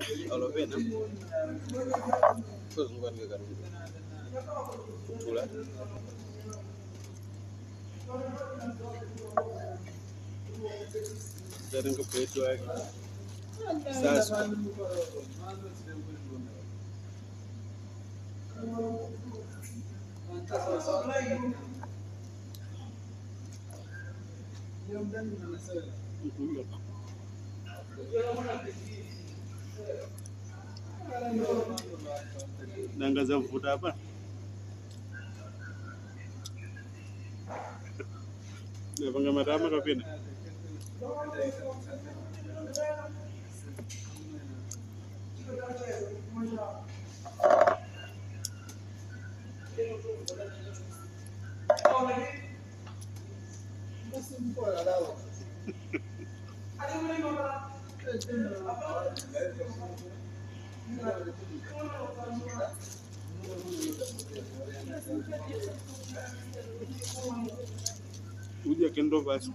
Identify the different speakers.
Speaker 1: Kalau pena, terus bukan ke kan pula. Dari ke petu lagi. Sasa. Nangaza mvuta hapa. Napanga matama kapina. Uja kendo basi.